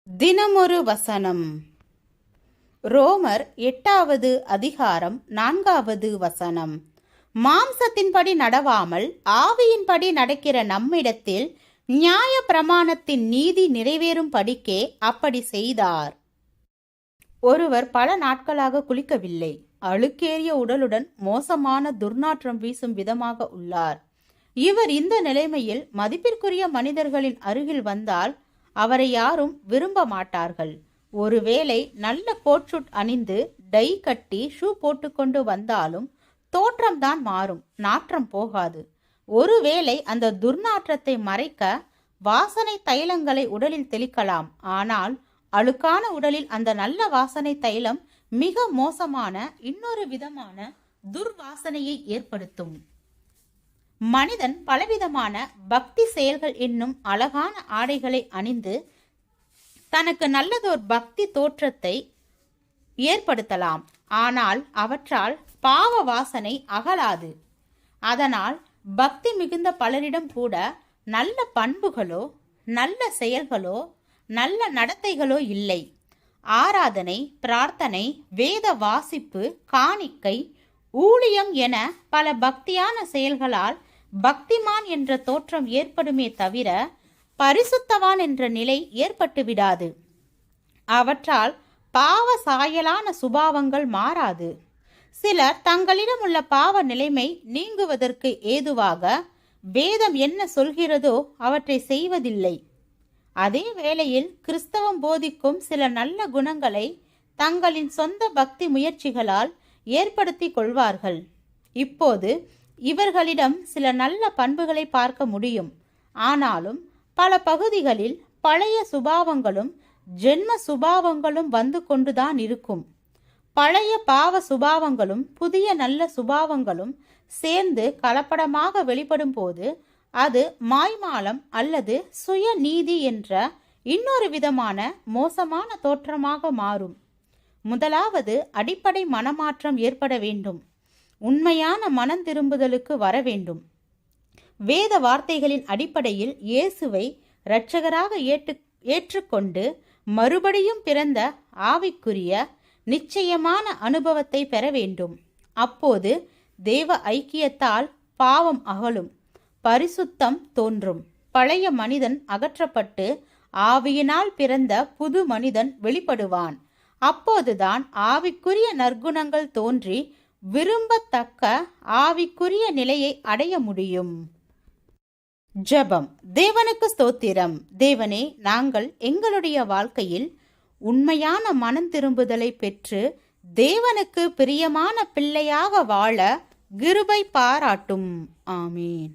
தினமொரு வசனம். ரோமர் 8வது அதிகாரம் 4வது வசனம். மாம்சத்தின்படி நடவாமல் ஆவியின்படி நடக்கிற நம்மிடத்தில் நியாய பிரமாணத்தின் நீதி நிறைவேறும் படிக்கே அப்படி செய்தார். ஒருவர் பல நாட்களாக குளிக்கவில்லை. அழுக்கேறிய உடலுடன் மோசமான துர்நாற்றம் வீசும் விதமாக உள்ளார். இவர் இந்த நிலைமையில் மதிப்பிற்குரிய மனிதர்களின் அருகில் வந்தால் அவரை யாரும் விரும்ப மாட்டார்கள். ஒருவேளை நல்ல கோட்ஷூட் அணிந்து டை கட்டி ஷூ போட்டுக்கொண்டு வந்தாலும் தோற்றம்தான் மாறும், நாற்றம் போகாது. ஒருவேளை அந்த துர்நாற்றத்தை மறைக்க வாசனை தைலங்களை உடலில் தெளிக்கலாம். ஆனால் அழுக்கான உடலில் அந்த நல்ல வாசனை தைலம் மிக மோசமான இன்னொரு விதமான துர்வாசனையை ஏற்படுத்தும். மனிதன் பலவிதமான பக்தி செயல்கள் என்னும் அழகான ஆடைகளை அணிந்து தனக்கு நல்லதோர் பக்தி தோற்றத்தை ஏற்படுத்தலாம். ஆனால் அவற்றால் பாவ வாசனை அகலாது. அதனால் பக்தி மிகுந்த பலரிடம் கூட நல்ல பண்புகளோ நல்ல செயல்களோ நல்ல நடத்தைகளோ இல்லை. ஆராதனை, பிரார்த்தனை, வேத வாசிப்பு, காணிக்கை, ஊழியம் என பல பக்தியான செயல்களால் பக்திமான் என்ற தோற்றம் ஏற்படுமே தவிர பரிசுத்தவான் என்ற நிலை ஏற்பட்டு விடாது. அவற்றால் பாவ சாயலான சுபாவங்கள் மாறாது. சிலர் தங்களிடம் உள்ள பாவ நிலைமை நீங்குவதற்கு ஏதுவாக வேதம் என்ன சொல்கிறதோ அவற்றை செய்வதில்லை. அதே வேளையில் கிறிஸ்தவம் போதிக்கும் சில நல்ல குணங்களை தங்களின் சொந்த பக்தி முயற்சிகளால் ஏற்படுத்தி கொள்வார்கள். இப்போது இவர்களிடம் சில நல்ல பண்புகளை பார்க்க முடியும். ஆனாலும் பல பகுதிகளில் பழைய சுபாவங்களும் ஜென்ம சுபாவங்களும் வந்து கொண்டுதான் இருக்கும். பழைய பாவ சுபாவங்களும் புதிய நல்ல சுபாவங்களும் சேர்ந்து கலப்படமாக வெளிப்படும் போது அது மாய்மாலம் அல்லது சுய நீதி என்ற இன்னொரு விதமான மோசமான தோற்றமாக மாறும். முதலாவது அடிப்படை மனமாற்றம் ஏற்பட வேண்டும். உண்மையான மனம் திரும்புதலுக்கு வர வேண்டும். வேத வார்த்தைகளின் அடிப்படையில் இயேசுவை இரட்சகராக ஏற்றுக்கொண்டு மறுபடியும் பிறந்த ஆவிக்குரிய நிச்சயமான அனுபவத்தை பெற வேண்டும். அப்போது தேவ ஐக்கியத்தால் பாவம் அகலும், பரிசுத்தம் தோன்றும். பழைய மனிதன் அகற்றப்பட்டு ஆவியினால் பிறந்த புது மனிதன் வெளிப்படுவான். அப்போதுதான் ஆவிக்குரிய நற்குணங்கள் தோன்றி விரும்பத்தக்க ஆவிக்குரிய நிலையை அடைய முடியும். ஜெபம். தேவனுக்கு ஸ்தோத்திரம். தேவனே, நாங்கள் எங்களுடைய வாழ்க்கையில் உண்மையான மனம் திரும்புதலை பெற்று தேவனுக்கு பிரியமான பிள்ளையாக வாழ கிருபை பாராட்டும். ஆமீன்.